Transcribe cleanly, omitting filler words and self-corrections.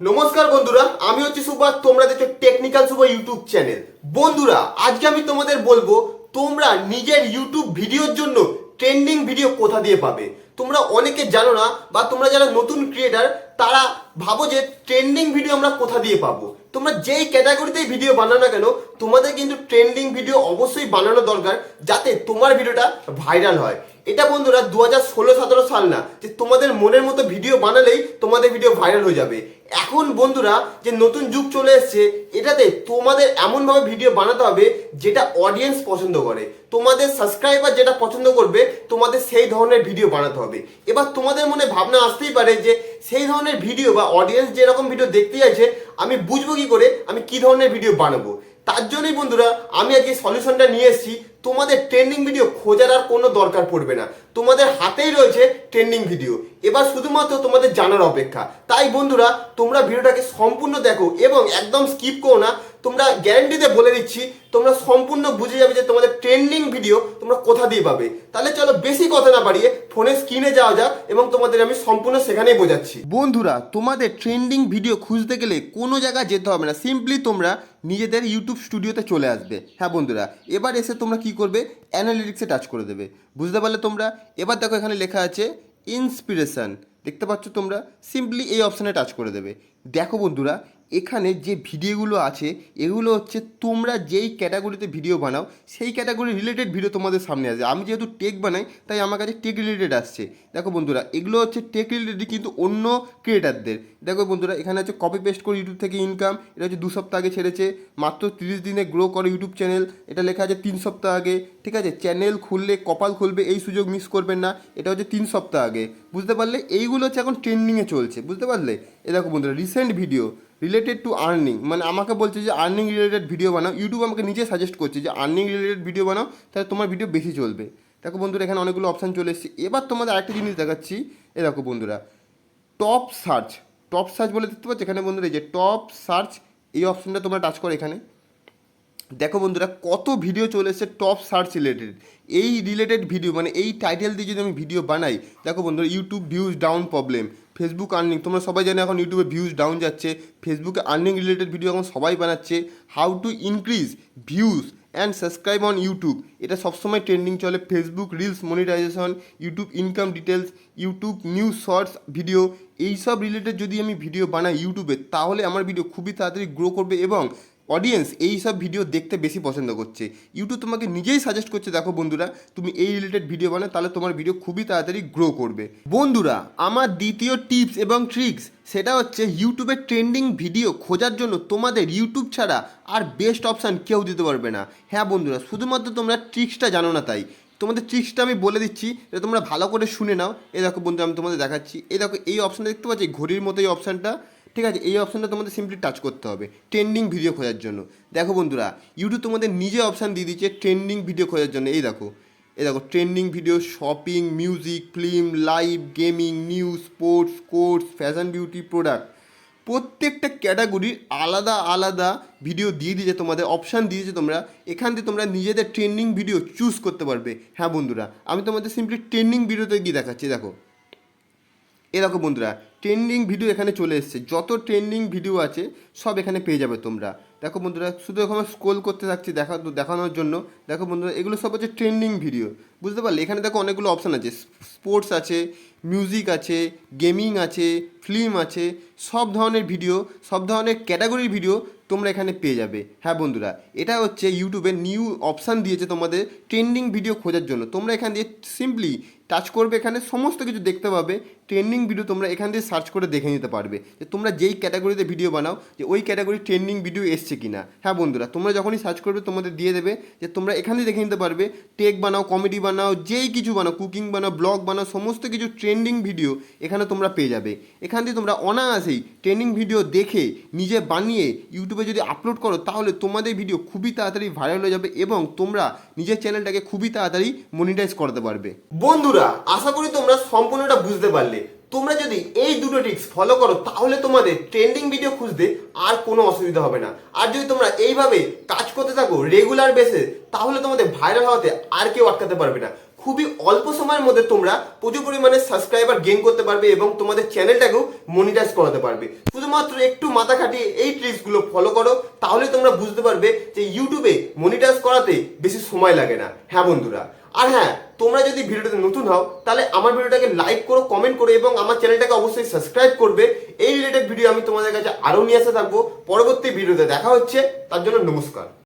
নমস্কার বন্ধুরা, আমি হচ্ছি সুভাষ। তোমরা দেখছো টেকনিক্যাল সুভাষ ইউটিউব চ্যানেল। বন্ধুরা, আজকে আমি তোমাদের বলবো তোমরা নিজের ইউটিউব ভিডিওর জন্য ট্রেন্ডিং ভিডিও কোথা দিয়ে পাবে। তোমরা অনেকে জানো না, বা তোমরা যারা নতুন ক্রিয়েটার তারা ভাবো যে ট্রেন্ডিং ভিডিও আমরা কোথা দিয়ে পাবো। তোমরা যেই ক্যাটাগরিতেই ভিডিও বানাও না কেন, তোমাদের কিন্তু ট্রেন্ডিং ভিডিও অবশ্যই বানানো দরকার, যাতে তোমার ভিডিওটা ভাইরাল হয়। এটা বন্ধুরা 2016-17 সাল না যে তোমাদের মনের মতো ভিডিও বানালেই তোমাদের ভিডিও ভাইরাল হয়ে যাবে। এখন বন্ধুরা যে নতুন যুগ চলে এসছে, এটাতে তোমাদের এমনভাবে ভিডিও বানাতে হবে যেটা অডিয়েন্স পছন্দ করে, তোমাদের সাবস্ক্রাইবার যেটা পছন্দ করবে, তোমাদের সেই ধরনের ভিডিও বানাতে হবে। এবার তোমাদের মনে ভাবনা আসতেই পারে যে সেই ধরনের ভিডিও বা অডিয়েন্স যেরকম ভিডিও দেখতে চাইছে, আমি বুঝবো কি করে আমি কি ধরনের ভিডিও বানাবো। তার জন্যই বন্ধুরা আমি আজকে সলিউশনটা নিয়ে এসেছি। তোমাদের ট্রেন্ডিং ভিডিও খোঁজার আর কোনো দরকার পড়বে না, তোমাদের হাতেই রয়েছে ট্রেন্ডিং ভিডিও। এবার শুধুমাত্র তোমাদের জানার অপেক্ষা। তাই বন্ধুরা, তোমরা ভিডিওটাকে সম্পূর্ণ দেখো এবং একদম স্কিপ করো না। তোমরা গ্যারান্টিতে বলে দিচ্ছি, তোমরা সম্পূর্ণ বুঝে যাবে যে তোমাদের ট্রেন্ডিং ভিডিও তোমরা কোথা দিয়ে পাবে। তাহলে চলো বেশি কথা না বাড়িয়ে ফোনের স্ক্রিনে যাওয়া যাক এবং তোমাদের আমি সম্পূর্ণ সেখানেই বোঝাচ্ছি। বন্ধুরা, তোমাদের ট্রেন্ডিং ভিডিও খুঁজতে গেলে কোনো জায়গায় যেতে হবে না, সিম্পলি তোমরা নিজেদের ইউটিউব স্টুডিওতে চলে আসবে। হ্যাঁ বন্ধুরা, এবার এসে তোমরা কি করবে, অ্যানালিটিক্সে টাচ করে দেবে। বুঝতে পারলে তোমরা? এবার দেখো এখানে লেখা আছে ইন্সপিরেশন, দেখতে পাচ্ছ তোমরা? সিম্পলি এই অপশানে টাচ করে দেবে। দেখো বন্ধুরা, এখানে যে ভিডিওগুলো আছে এগুলো হচ্ছে তোমরা যেই ক্যাটাগরিতে ভিডিও বানাও সেই ক্যাটাগরি রিলেটেড ভিডিও তোমাদের সামনে আসে। আমি যেহেতু টেক বানাই তাই আমার কাছে টেক রিলেটেড আসছে। দেখো বন্ধুরা, এগুলো হচ্ছে টেক রিলেটেড কিন্তু অন্য ক্রিয়েটারদের। দেখো বন্ধুরা, এখানে হচ্ছে কপি পেস্ট করে ইউটিউব থেকে ইনকাম, এটা হচ্ছে 2 সপ্তাহ আগে ছেড়েছে, মাত্র 30 দিনে গ্রো করে ইউটিউব চ্যানেল, এটা লেখা আছে 3 সপ্তাহ আগে। ঠিক আছে, চ্যানেল খুললে কপাল খুলবে, এই সুযোগ মিস করবেন না, এটা হচ্ছে 3 সপ্তাহ আগে। বুঝতে পারলে? এইগুলো হচ্ছে এখন ট্রেন্ডিংয়ে চলছে। বুঝতে পারলে? এ দেখো বন্ধুরা, recent video related to earning, মানে আমাকে বলছে যে আর্নিং রিলেটেড ভিডিও বানাও। ইউটিউব আমাকে নিজে সাজেস্ট করছে যে আর্নিং রিলেটেড ভিডিও বানাও, তাহলে তোমার ভিডিও বেশি চলবে। দেখো বন্ধুরা, এখানে অনেকগুলো অপশান চলে এসেছে। এবার তোমাদের আরেকটা জিনিস দেখাচ্ছি। এ দেখো বন্ধুরা, টপ সার্চ, টপ সার্চ বলে দেখতে পাচ্ছ এখানে বন্ধুরা, এই যে টপ সার্চ, এই অপশানটা তোমরা টাচ করো এখানে। দেখো বন্ধুরা, কত ভিডিও চলে এসেছে টপ সার্চ রিলেটেড। এই রিলেটেড ভিডিও মানে এই টাইটেল দিয়ে যদি আমি ভিডিও বানাই, দেখো বন্ধুরা, YouTube views down problem, Facebook earning, তোমরা সবাই জানো এখন ইউটিউবে ভিউজ ডাউন যাচ্ছে, ফেসবুকে আর্নিং রিলেটেড ভিডিও এখন সবাই বানাচ্ছে, how to increase views and subscribe on YouTube, এটা সবসময় ট্রেন্ডিং চলে, Facebook reels monetisation, YouTube income details, YouTube news shorts video, এইসব রিলেটেড যদি আমি ভিডিও বানাই ইউটিউবে, তাহলে আমার ভিডিও খুবই তাড়াতাড়ি গ্রো করবে এবং অডিয়েন্স এই সব ভিডিও দেখতে বেশি পছন্দ করছে। ইউটিউব তোমাকে নিজেই সাজেস্ট করছে, দেখো বন্ধুরা, তুমি এই রিলেটেড ভিডিও বানাও, তাহলে তোমার ভিডিও খুবই তাড়াতাড়ি গ্রো করবে। বন্ধুরা, আমার দ্বিতীয় টিপস এবং ট্রিক্স সেটা হচ্ছে ইউটিউবে ট্রেন্ডিং ভিডিও খোঁজার জন্য তোমাদের ইউটিউব ছাড়া আর বেস্ট অপশান কেউ দিতে পারবে না। হ্যাঁ বন্ধুরা, শুধুমাত্র তোমরা ট্রিক্সটা জানো না তাই। তোমাদের ট্রিক্সটা আমি বলে দিচ্ছি, এটা তোমরা ভালো করে শুনে নাও। এই দেখো বন্ধু, আমি তোমাদের দেখাচ্ছি। এই দেখো, এই অপশানটা দেখতে পাচ্ছি, ঘড়ির মতো এই অপশানটা। ঠিক আছে, এই অপশানটা তোমাদের সিম্পলি টাচ করতে হবে ট্রেন্ডিং ভিডিও খোঁজার জন্য। দেখো বন্ধুরা, ইউটিউব তোমাদের নিজে অপশান দিয়ে দিচ্ছে ট্রেন্ডিং ভিডিও খোঁজার জন্য। এই দেখো, এই দেখো, trending video, shopping, music, film, live, gaming, news, sports, course, fashion, beauty, product, প্রত্যেকটা ক্যাটাগরির আলাদা আলাদা ভিডিও দিয়ে দিয়েছে, তোমাদের অপশান দিয়েছে। তোমরা এখান থেকে তোমরা নিজেদের ট্রেন্ডিং ভিডিও চুজ করতে পারবে। হ্যাঁ বন্ধুরা, আমি তোমাদের সিম্পলি ট্রেন্ডিং ভিডিওতে গিয়ে দেখাচ্ছি। দেখো, এ দেখো বন্ধুরা, ট্রেন্ডিং ভিডিও এখানে চলে এসেছে, যত ট্রেন্ডিং ভিডিও আছে সব এখানে পেয়ে যাবে তোমরা। দেখো বন্ধুরা, শুধু এখানে স্ক্রোল করতে থাকছি দেখানোর জন্য। দেখো বন্ধুরা, এগুলো সব হচ্ছে ট্রেন্ডিং ভিডিও। বুঝতে পারলে? এখানে দেখো অনেকগুলো অপশান আছে, স্পোর্টস আছে, মিউজিক আছে, গেমিং আছে, ফিল্ম আছে, সব ধরনের ভিডিও, সব ধরনের ক্যাটাগরির ভিডিও তোমরা এখানে পেয়ে যাবে। হ্যাঁ বন্ধুরা, এটা হচ্ছে ইউটিউবে নিউ অপশান দিয়েছে তোমাদের ট্রেন্ডিং ভিডিও খোঁজার জন্য। তোমরা এখান দিয়ে সিম্পলি টাচ করবে, এখানে সমস্ত কিছু দেখতে পাবে ট্রেন্ডিং ভিডিও, তোমরা এখান দিয়ে সার্চ করে দেখে নিতে পারবে যে তোমরা যেই ক্যাটাগরিতে ভিডিও বানাও যে ওই ক্যাটাগরির ট্রেন্ডিং ভিডিও এসছে কি না। হ্যাঁ বন্ধুরা, তোমরা যখনই সার্চ করবে তোমাদের দিয়ে দেবে যে তোমরা এখান দিয়ে দেখে নিতে পারবে টেক বানাও, কমেডি বানাও, যেই কিছু বানাও, কুকিং বানাও, ব্লগ বানাও, সমস্ত কিছু ট্রেন্ডিং ভিডিও এখানে তোমরা পেয়ে যাবে। এখান দিয়ে তোমরা অনায়াসেই ট্রেন্ডিং ভিডিও দেখে নিজে বানিয়ে ইউটিউবে যদি আপলোড করো, তাহলে তোমাদের ভিডিও খুবই তাড়াতাড়ি ভাইরাল হয়ে যাবে এবং তোমরা নিজের চ্যানেলটাকে খুবই তাড়াতাড়ি মনিটাইজ করতে পারবে। বন্ধুরা, আশা করি তোমরা সম্পূর্ণটা বুঝতে পারলে। তোমরা যদি এই দুটো ট্রিক্স ফলো করো, তাহলে তোমাদের ট্রেন্ডিং ভিডিও খুঁজতে আর কোনো অসুবিধা হবে না। আর যদি তোমরা এইভাবে কাজ করতে থাকো রেগুলার বেসে, তাহলে তোমাদের ভাইরাল হওয়াতে আর কেউ আটকাতে পারবে না। খুবই অল্প সময়ের মধ্যে তোমরা প্রচুর পরিমাণে সাবস্ক্রাইবার গেইন করতে পারবে এবং তোমাদের চ্যানেলটাকেও মনিটাইজ করাতে পারবে। শুধুমাত্র একটু মাথা খাটিয়ে এই ট্রিক্সগুলো ফলো করো, তাহলে তোমরা বুঝতে পারবে যে ইউটিউবে মনিটাইজ করাতে বেশি সময় লাগে না। হ্যাঁ বন্ধুরা, আর হ্যাঁ, তোমরা যদি ভিডিওটাতে নতুন হও তাহলে আমার ভিডিওটাকে লাইক করো, কমেন্ট করো এবং আমার চ্যানেলটাকে অবশ্যই সাবস্ক্রাইব করবে। এই রিলেটেড ভিডিও আমি তোমাদের কাছে আরও নিয়ে আসতে থাকবো। পরবর্তী ভিডিওতে দেখা হচ্ছে, তার জন্য নমস্কার।